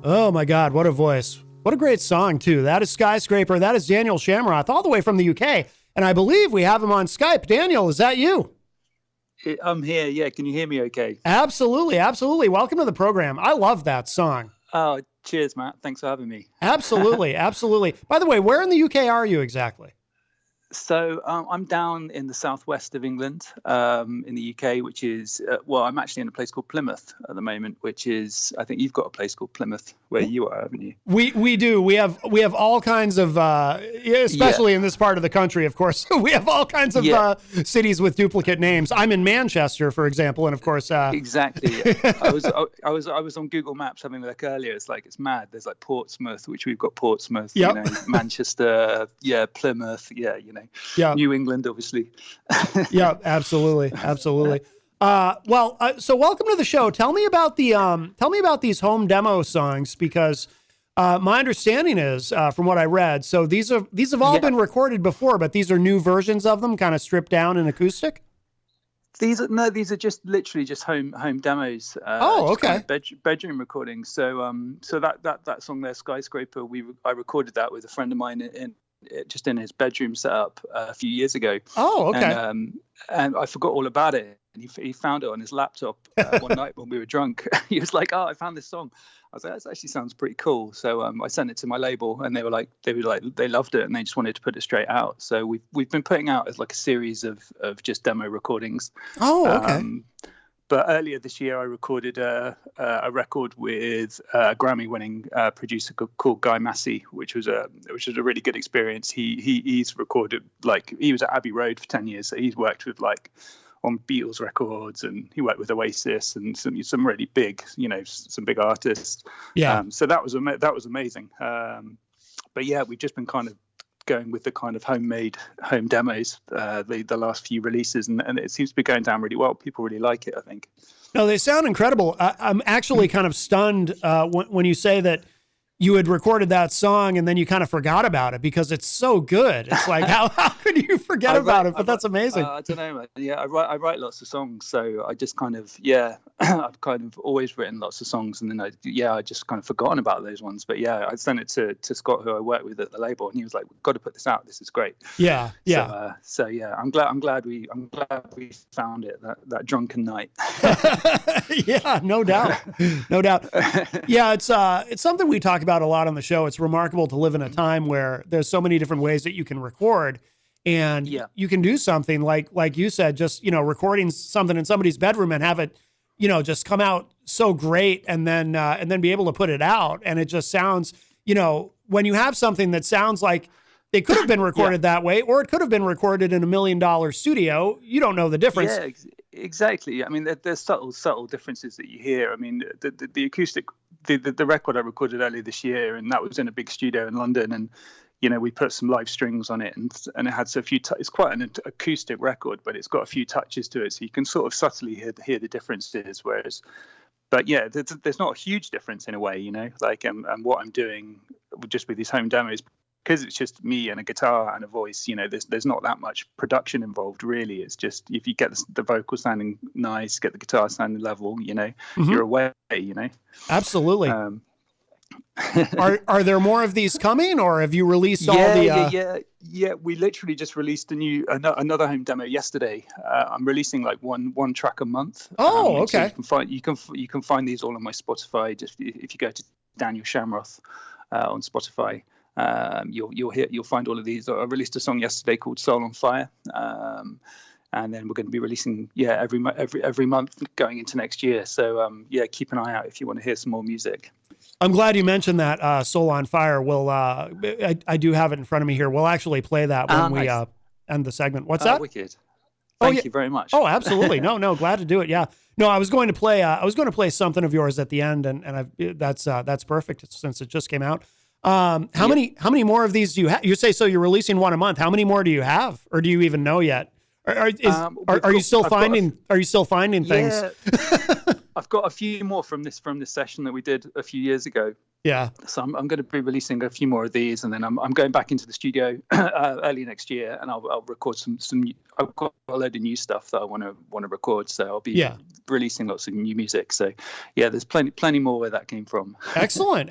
Oh my God, what a voice. What a great song, too. That is Skyscraper. That is Daniel Schamroth, all the way from the UK. And I believe we have him on Skype. Daniel, is that you? I'm here. Yeah. Can you hear me okay? Absolutely, absolutely. Welcome to the program. I love that song. Oh, cheers, Matt. Thanks for having me. Absolutely, absolutely. By the way, where in the UK are you exactly? So I'm down in the southwest of England, in the UK, which is I'm actually in a place called Plymouth at the moment, which is I think you've got a place called Plymouth where you are, haven't you? We do. We have all kinds of, especially in this part of the country, of course. We have all kinds of cities with duplicate names. I'm in Manchester, for example, and of course. Exactly. I was on Google Maps having a look earlier. It's mad. There's like Portsmouth, which we've got Portsmouth. Yep. Manchester. Plymouth. New England, obviously. Yeah, absolutely, absolutely. So welcome to the show. Tell me about these home demo songs, because my understanding is, from what I read, so these have all been recorded before, but these are new versions of them, kind of stripped down in acoustic. These are just literally just home demos. Okay. Kind of bedroom recordings. So that song there, Skyscraper, I recorded that with a friend of mine in his bedroom setup a few years ago. Oh, okay. And I forgot all about it. And he found it on his laptop one night when we were drunk. He was like, "Oh, I found this song." I was like, "That actually sounds pretty cool." So I sent it to my label, and they loved it, and they just wanted to put it straight out. So we've been putting out as like a series of just demo recordings. Oh, okay. But earlier this year, I recorded a record with a Grammy-winning producer called Guy Massey, which was a really good experience. He's recorded, like, he was at Abbey Road for 10 years, so he's worked with on Beatles records, and he worked with Oasis and some really big, some big artists. Yeah. So that was amazing. But yeah, we've just been kind of going with the kind of homemade home demos the last few releases, and it seems to be going down really well. People really like it, I think. No, they sound incredible. I'm actually kind of stunned when you say that you had recorded that song and then you kind of forgot about it, because it's so good. It's like, how could you forget about it? But that's amazing. I don't know, man. Yeah, I write lots of songs, so I just kind of, I've kind of always written lots of songs, and then I just kind of forgotten about those ones. But yeah, I sent it to Scott, who I work with at the label, and he was like, "We've got to put this out. This is great." Yeah. So yeah, I'm glad we found it that drunken night. Yeah, no doubt. Yeah, it's something we talk about a lot on the show. It's remarkable to live in a time where there's so many different ways that you can record, and you can do something like you said, just, recording something in somebody's bedroom and have it, just come out so great, and then be able to put it out. And it just sounds, when you have something that sounds like it could have been recorded that way, or it could have been recorded in $1 million studio, you don't know the difference. Yeah, exactly. I mean, there's subtle differences that you hear. I mean, the acoustic, the record I recorded earlier this year, and that was in a big studio in London, and we put some live strings on it, and it had a few. It's quite an acoustic record, but it's got a few touches to it, so you can sort of subtly hear the differences. But yeah, there's not a huge difference in a way, and what I'm doing just with these home demos, because it's just me and a guitar and a voice, there's not that much production involved, really. It's just, if you get the vocal sounding nice, get the guitar sounding level, you're away, Absolutely. Are there more of these coming, or have you released all the? Yeah. We literally just released another home demo yesterday. I'm releasing like one track a month. Oh, okay. So you can find these all on my Spotify. Just if you go to Daniel Schamroth on Spotify. You'll find all of these. I released a song yesterday called "Soul on Fire," and then we're going to be releasing every month going into next year. So keep an eye out if you want to hear some more music. I'm glad you mentioned that "Soul on Fire." We'll I do have it in front of me here. We'll actually play that when we end the segment. What's that? Wicked. Thank you very much. Oh, absolutely. No, glad to do it. Yeah. No, I was going to play something of yours at the end, and that's perfect since it just came out. How many more of these do you have? You say, so you're releasing one a month. How many more do you have, or do you even know yet? Are you still finding things? Yeah. I've got a few more from this session that we did a few years ago. Yeah. So I'm going to be releasing a few more of these, and then I'm going back into the studio early next year, and I'll record some. I've got a load of new stuff that I want to record, so I'll be releasing lots of new music. So yeah, there's plenty more where that came from. Excellent.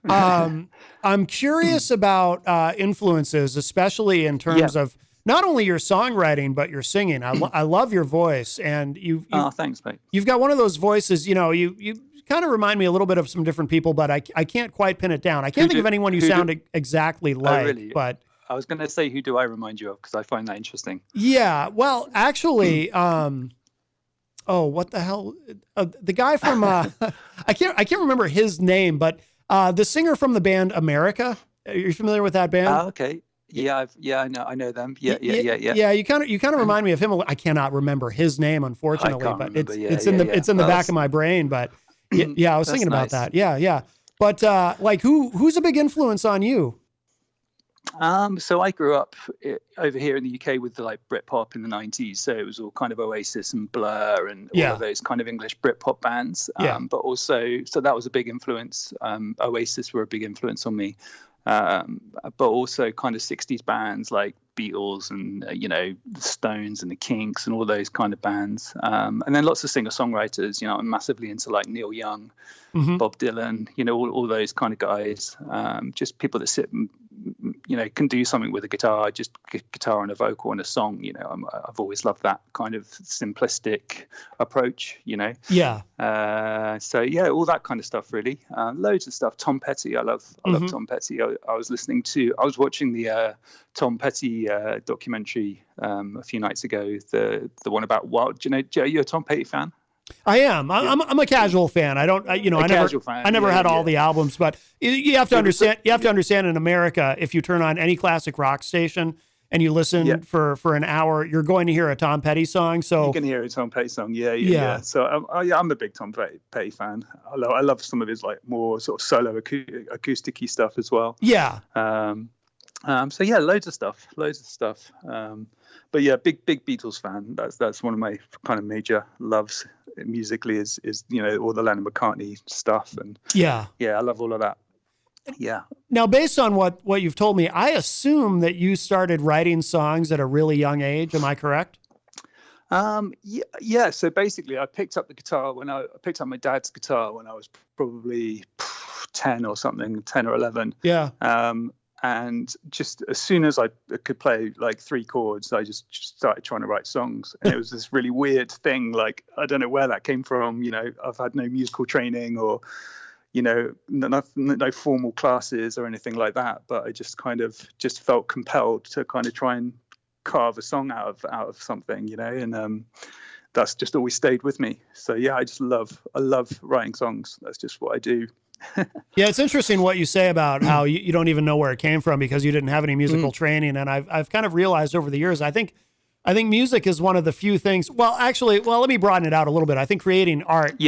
I'm curious about influences, especially in terms of not only your songwriting but your singing. I love your voice, and you. Thanks, mate. You've got one of those voices. You know, you kind of remind me a little bit of some different people, but I can't quite pin it down. I can't think of anyone you sound exactly like. Really? But I was going to say, who do I remind you of? Because I find that interesting. Yeah. Well, actually, what the hell? The guy from I can't remember his name, but the singer from the band America. Are you familiar with that band? Okay. Yeah, I know them. Yeah. Yeah, you kind of remind me of him. I cannot remember his name, unfortunately, but it's in the back of my brain. But yeah, I was thinking about that. Yeah. But like, who's a big influence on you? So I grew up over here in the UK with the Britpop in the 90s. So it was all kind of Oasis and Blur and all of those kind of English Britpop bands. But also, so that was a big influence. Oasis were a big influence on me. But also kind of 60s bands like Beatles and the Stones and the Kinks and all those kind of bands, and then lots of singer-songwriters. I'm massively into like Neil Young, Bob Dylan, all those kind of guys, just people that sit and can do something with a guitar, just guitar and a vocal and a song. I've always loved that kind of simplistic approach. So yeah, all that kind of stuff really. Loads of stuff. Tom Petty, I love Tom Petty. I was watching the Tom Petty documentary a few nights ago, the one about Wild. Are you a Tom Petty fan? I am. I'm a casual fan. I don't. I never had all the albums, but you have to understand. You have to understand in America, if you turn on any classic rock station and you listen for an hour, you're going to hear a Tom Petty song. So you can hear a Tom Petty song. Yeah. So I'm a big Tom Petty fan. I love some of his more sort of solo acoustic-y stuff as well. Yeah. So yeah, loads of stuff. But yeah, big Beatles fan. That's one of my kind of major loves musically is all the Lennon McCartney stuff, and I love all of that. Yeah. Now, based on what you've told me, I assume that you started writing songs at a really young age. Am I correct? Yeah. So basically, I picked up the guitar I picked up my dad's guitar when I was probably 10 or 11. Yeah. And just as soon as I could play 3 chords, I just started trying to write songs. And it was this really weird thing. I don't know where that came from. I've had no musical training or, no formal classes or anything like that. But I just kind of felt compelled to kind of try and carve a song out of something, and that's just always stayed with me. So yeah, I love writing songs. That's just what I do. Yeah, it's interesting what you say about how you don't even know where it came from because you didn't have any musical training. And I've kind of realized over the years, I think music is one of the few things. Well, let me broaden it out a little bit. I think creating art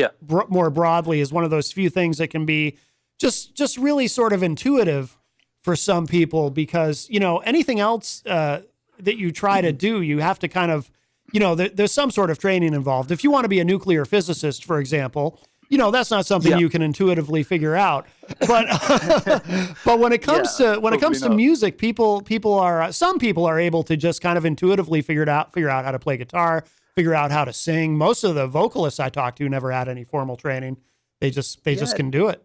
more broadly is one of those few things that can be just really sort of intuitive for some people, because anything else that you try to do, you have to kind of there's some sort of training involved. If you want to be a nuclear physicist, for example, that's not something you can intuitively figure out. But but when it comes to music, some people are able to just kind of intuitively figure out how to play guitar, figure out how to sing. Most of the vocalists I talked to never had any formal training. They just can do it.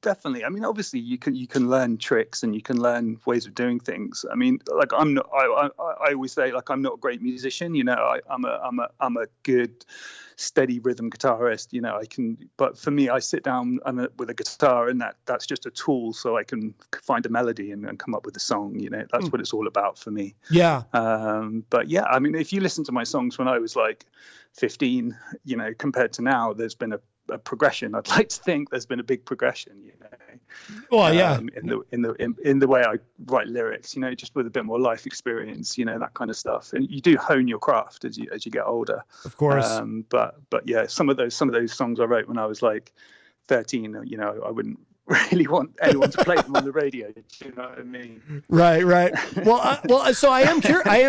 Definitely. I mean, obviously you can learn tricks and you can learn ways of doing things. I mean, I always say I'm not a great musician, I'm a good steady rhythm guitarist, I can, but for me, I sit down with a guitar and that's just a tool so I can find a melody and come up with a song, that's what it's all about for me. Yeah. But yeah, I mean, if you listen to my songs when I was 15, compared to now, there's been a progression. I'd like to think there's been a big progression, Well, yeah. In the way I write lyrics, just with a bit more life experience, that kind of stuff. And you do hone your craft as you get older. Of course. But yeah, some of those songs I wrote when I was 13, I wouldn't really want anyone to play them on the radio. Do you know what I mean? Right. Well, so I am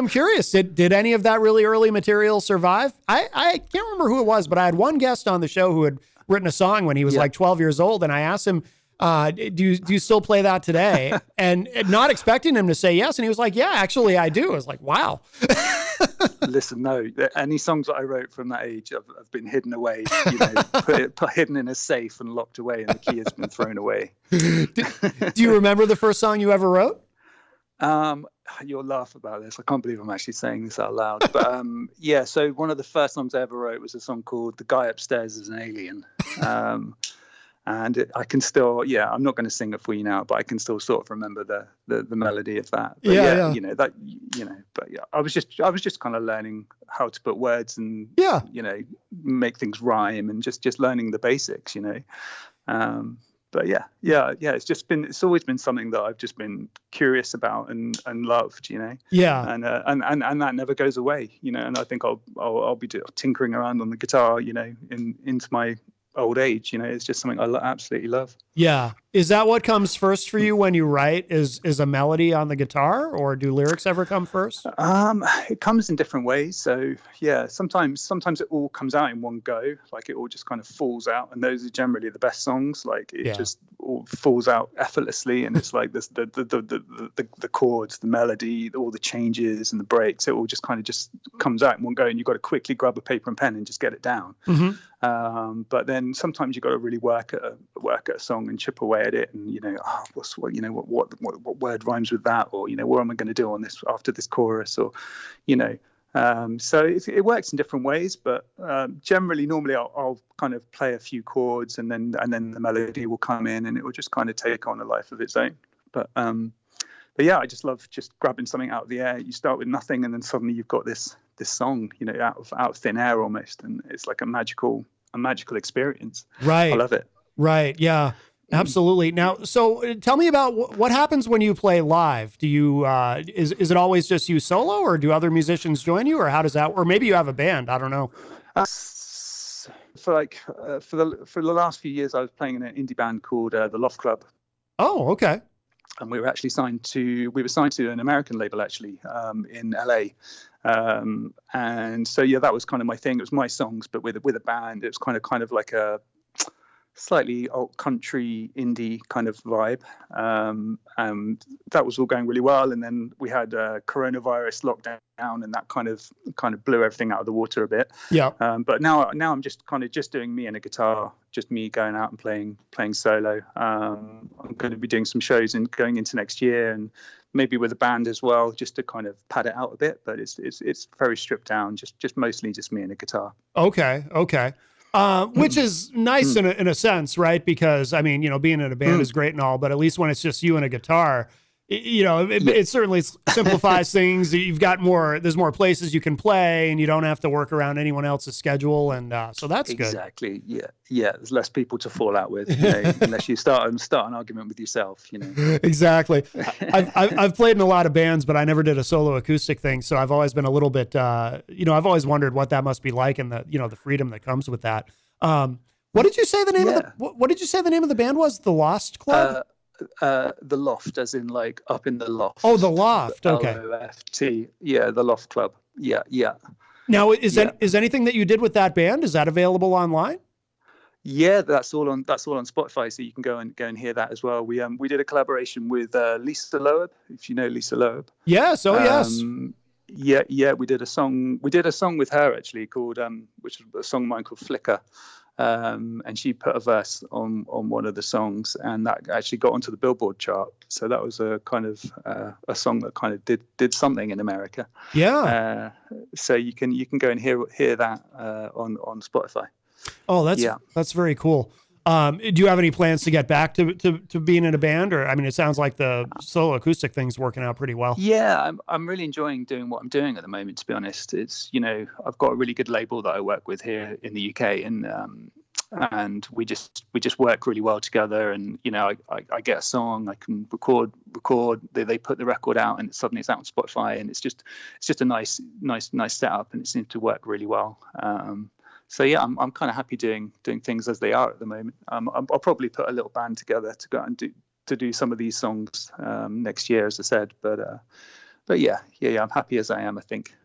curious. Did any of that really early material survive? I can't remember who it was, but I had one guest on the show who had written a song when he was 12 years old, and I asked him, Do you still play that today? And not expecting him to say yes. And he was like, yeah, actually I do. I was like, wow. Listen, no, any songs that I wrote from that age have been hidden away, put hidden in a safe and locked away, and the key has been thrown away. Do you remember the first song you ever wrote? You'll laugh about this. I can't believe I'm actually saying this out loud. But yeah, so one of the first songs I ever wrote was a song called "The Guy Upstairs Is an Alien." And I can still, I'm not going to sing it for you now, but I can still sort of remember the melody of that. But but I was just kind of learning how to put words and, make things rhyme, and just learning the basics, But it's always been something that I've just been curious about and loved, Yeah. And that never goes away, and I think I'll be tinkering around on the guitar, into my old age. It's just something I absolutely love. Yeah. Is that what comes first for you when you write? Is a melody on the guitar, or do lyrics ever come first? It comes in different ways. So yeah, sometimes it all comes out in one go, like it all just kind of falls out, and those are generally the best songs. Like it just all falls out effortlessly, and it's like this the chords, the melody, all the changes and the breaks, it all just kind of just comes out in one go, and you've got to quickly grab a paper and pen and just get it down. Mm-hmm. But then sometimes you've got to really work at a song and chip away at it, and what word rhymes with that, or what am I going to do on this after this chorus, or so it works in different ways, but normally I'll kind of play a few chords, and then the melody will come in, and it will just kind of take on a life of its own. But yeah, I just love just grabbing something out of the air. You start with nothing, and then suddenly you've got this song, out of thin air almost, and it's like a magical experience. Right. I love it. Right. Yeah. Absolutely. Now, so tell me about what happens when you play live. Do you is it always just you solo, or do other musicians join you, or how does that? Or maybe you have a band. I don't know. For the last few years, I was playing in an indie band called the Loft Club. Oh, okay. And we were actually signed to an American label actually, in LA. And so that was kind of my thing. It was my songs, but with a band. It was kind of like a slightly alt country indie kind of vibe, and that was all going really well. And then we had coronavirus lockdown, and that kind of blew everything out of the water a bit. Yeah. But now I'm just doing me and a guitar, just me going out and playing solo. I'm going to be doing some shows and going into next year, and maybe with a band as well, just to kind of pad it out a bit. But it's very stripped down, just mostly just me and a guitar. Okay. Which is nice in a sense, right? Because I mean, being in a band is great and all, but at least when it's just you and a guitar, it certainly simplifies things. There's more places you can play, and you don't have to work around anyone else's schedule, and so that's good. Exactly. Yeah. There's less people to fall out with, unless you start an argument with yourself. Exactly. I've played in a lot of bands, but I never did a solo acoustic thing, so I've always been a little bit, I've always wondered what that must be like, and the freedom that comes with that. What did you say the name of what did you say the name of the band was? The Lost Club? The Loft, as in like up in the loft. Oh, the Loft. Okay. LOFT. Yeah, the Loft Club. Yeah. Now, is anything that you did with that band, is that available online? Yeah, that's all on Spotify, so you can go and hear that as well. We did a collaboration with Lisa Loeb, if you know Lisa Loeb. Yes. Oh, yes. Yeah. We did a song with her actually called which was a song of mine called Flicker. And she put a verse on one of the songs, and that actually got onto the Billboard chart. So that was a kind of a song that kind of did something in America. Yeah. So you can go and hear that on Spotify. Oh, that's very cool. Do you have any plans to get back to being in a band, or I mean, it sounds like the solo acoustic thing's working out pretty well. Yeah, I'm really enjoying doing what I'm doing at the moment. To be honest, it's I've got a really good label that I work with here in the UK, and we just work really well together. And I get a song, I can record. They put the record out, and suddenly it's out on Spotify, and it's just a nice setup, and it seems to work really well. So yeah, I'm kind of happy doing things as they are at the moment. I'll probably put a little band together to go and do some of these songs next year, as I said. But I'm happy as I am, I think.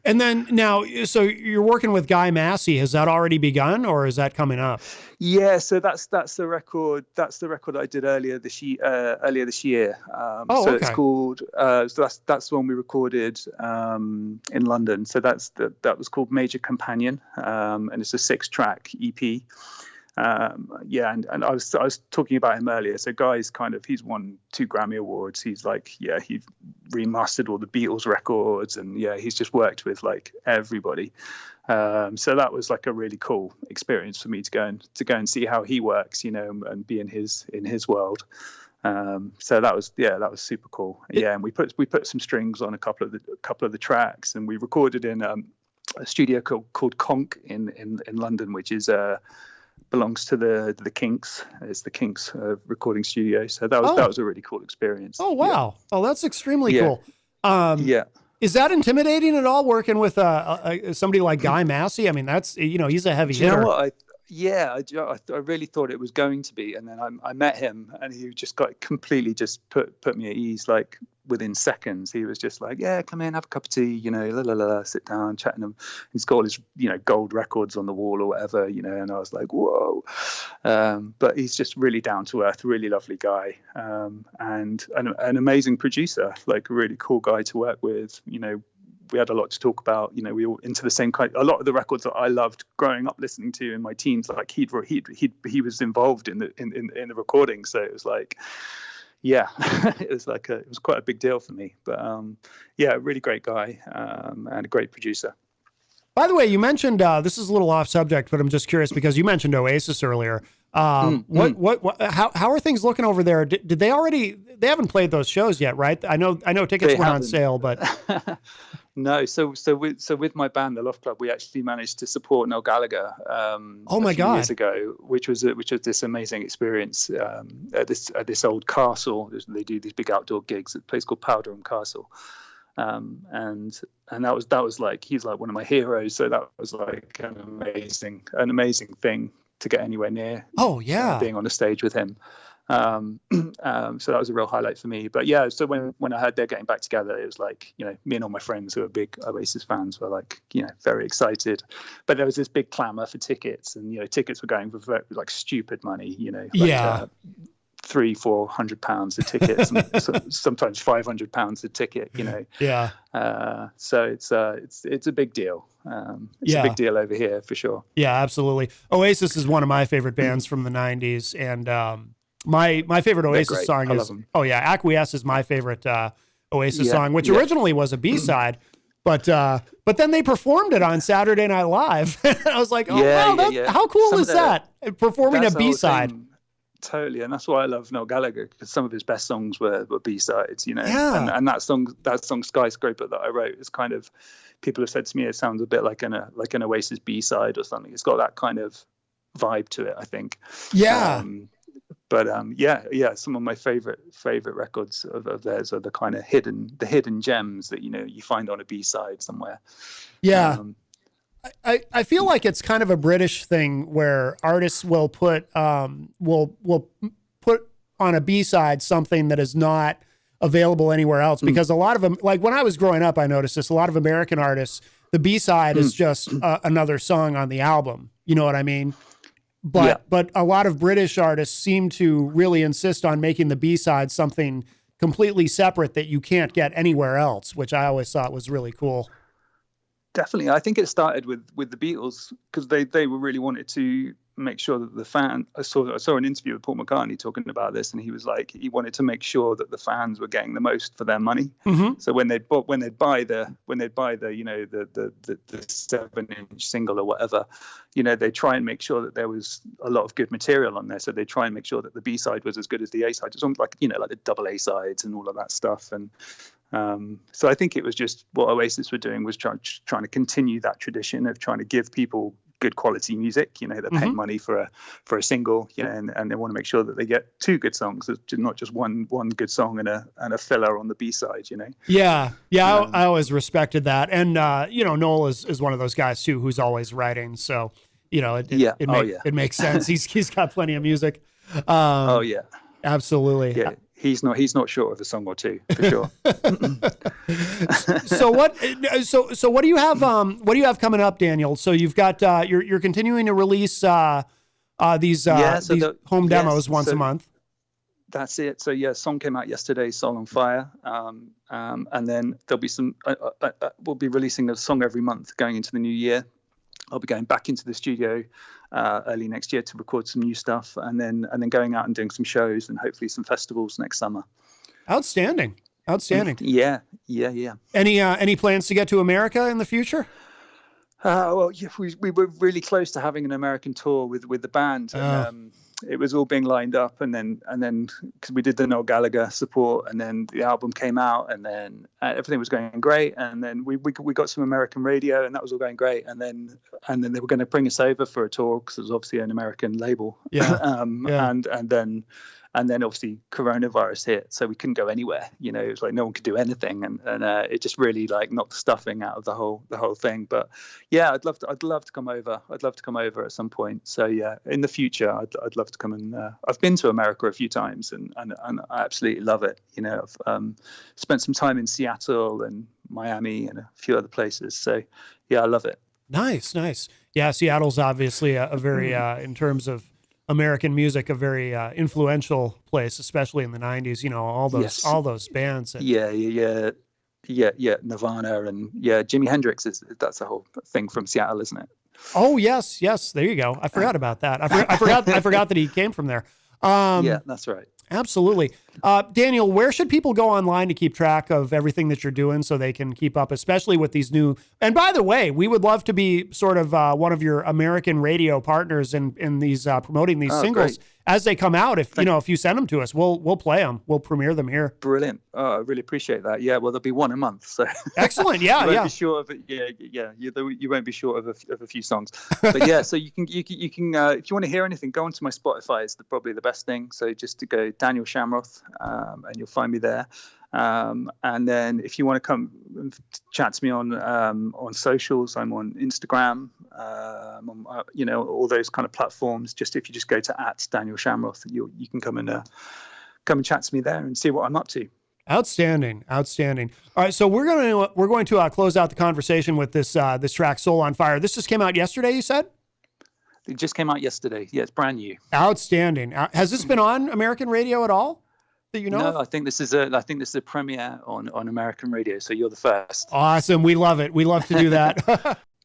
And then now, so you're working with Guy Massey. Has that already begun, or is that coming up? Yeah, so that's the record. That's the record I did earlier this year. So it's Okay. called. So that's the one we recorded in London. So that was called Major Companion, and it's a 6-track EP. And I was talking about him earlier. So Guy's he's won 2 Grammy Awards. He's he remastered all the Beatles records, and he's just worked with everybody. So that was a really cool experience for me to go and see how he works, and be in his world. So that was super cool. And we put some strings on a couple of the tracks, and we recorded in a studio called Conch in London, which is belongs to the Kinks. It's the Kinks recording studio. So that was a really cool experience. Oh wow! Yeah. Oh, that's extremely cool. Is that intimidating at all, working with somebody like Guy Massey? I mean, that's, he's a heavy hitter. You know what? I really thought it was going to be, and then I met him, and he just completely just put me at ease within seconds. He was just yeah, come in, have a cup of tea, sit down, chatting him. He's got all his gold records on the wall or whatever, and I was like, whoa. But he's just really down to earth, really lovely guy, and an amazing producer, a really cool guy to work with. We had a lot to talk about. We were into the same a lot of the records that I loved growing up listening to in my teens. He was involved in the recording, so it was it was quite a big deal for me. But a really great guy, and a great producer. By the way, you mentioned this is a little off subject, but I'm just curious because you mentioned Oasis earlier. How are things looking over there? Did they already? They haven't played those shows yet, right? I know tickets went on sale, but. No, so with my band, the Loft Club, we actually managed to support Noel Gallagher a few years ago, which was this amazing experience at this old castle. They do these big outdoor gigs at a place called Powderham Castle, and that was he's one of my heroes. So that was an amazing thing to get anywhere near. Oh yeah, being on a stage with him. So that was a real highlight for me. But so when I heard they're getting back together, it was me and all my friends who are big Oasis fans were very excited. But there was this big clamor for tickets, and tickets were going for stupid money, £300-400 a ticket, and sometimes £500 a ticket, so it's a big deal. It's a big deal over here for sure. Yeah, absolutely. Oasis is one of my favorite bands from the 90s, and my favorite Oasis song is Acquiesce is my favorite Oasis song, which originally was a B-side, but then they performed it on Saturday Night Live. I was like, how cool is that? Performing a B-side. Totally, and that's why I love Noel Gallagher, because some of his best songs were B-sides, and that song Skyscraper that I wrote is people have said to me it sounds a bit like an Oasis B-side or something. It's got that kind of vibe to it, I think. But some of my favorite records of theirs are the kind of hidden gems that you find on a B-side somewhere. I feel like it's kind of a British thing where artists will put will put on a B-side something that is not available anywhere else, because a lot of them, when I was growing up, I noticed this, a lot of American artists, the B-side is just another song on the album. You know what I mean? But a lot of British artists seem to really insist on making the B-side something completely separate that you can't get anywhere else, which I always thought was really cool. Definitely. I think it started with the Beatles, because they were really wanted to make sure that the fan. I saw an interview with Paul McCartney talking about this, and he was he wanted to make sure that the fans were getting the most for their money. Mm-hmm. So when they'd buy the 7-inch single or whatever, they try and make sure that there was a lot of good material on there. So they try and make sure that the B-side was as good as the A-side. It's almost like the double A-sides and all of that stuff. And so I think it was just what Oasis were doing was trying to continue that tradition of trying to give people good quality music. They're paying money for a single, and they want to make sure that they get 2 good songs, not just one good song and a filler on the B-side. I always respected that, and Noel is one of those guys too who's always writing, so it makes sense. He's got plenty of music. Absolutely. he's not short of a song or two for sure. So what do you have? What do you have coming up, Daniel? So you've got you're continuing to release these home demos once a month. That's it. So yeah, song came out yesterday, Soul on Fire, and then there'll be some. We'll be releasing a song every month going into the new year. I'll be going back into the studio early next year to record some new stuff, and then going out and doing some shows and hopefully some festivals next summer. Outstanding. Yeah. Any plans to get to America in the future? Well, yeah, we were really close to having an American tour with the band. And, it was all being lined up, and then because we did the Noel Gallagher support, and then the album came out, and then everything was going great, and then we got some American radio, and that was all going great, and then they were going to bring us over for a tour because it was obviously an American label, and then obviously coronavirus hit, so we couldn't go anywhere. You know, it was like no one could do anything, and it just really like knocked the stuffing out of the whole thing. But yeah, I'd love to come over. I'd love to come over at some point. So yeah, in the future, I'd love to come and I've been to America a few times, and I absolutely love it. You know, I've spent some time in Seattle and Miami and a few other places. So yeah, I love it. Nice. Yeah, Seattle's obviously a very in terms of American music, a very influential place, especially in the 90s, you know, all those bands. Yeah. Nirvana and Jimi Hendrix that's the whole thing from Seattle, isn't it? Oh, yes. There you go. I forgot about that. I forgot that he came from there. Yeah, that's right. Absolutely. Daniel, where should people go online to keep track of everything that you're doing so they can keep up, especially with these new, and by the way, we would love to be sort of one of your American radio partners in these promoting these singles. Great. As they come out. If you send them to us, we'll play them. We'll premiere them here. Brilliant. I really appreciate that. Yeah. Well, there'll be one a month. So excellent. Yeah. You won't be short of it. Yeah. You won't be short of a few songs. But yeah. So you can if you want to hear anything, go onto my Spotify. It's probably the best thing. So just to go Daniel Schamroth, and you'll find me there. And then if you want to come and chat to me on socials, I'm on Instagram, on, all those kind of platforms. Just if you just go to @Daniel Schamroth, you can come and chat to me there and see what I'm up to. Outstanding. All right, so we're going to close out the conversation with this track, Soul on Fire. This just came out yesterday, you said? It just came out yesterday. Yeah, it's brand new. Outstanding. Has this been on American radio at all? That you know? No, I think this is a premiere on American radio. So you're the first. Awesome. We love it. We love to do that.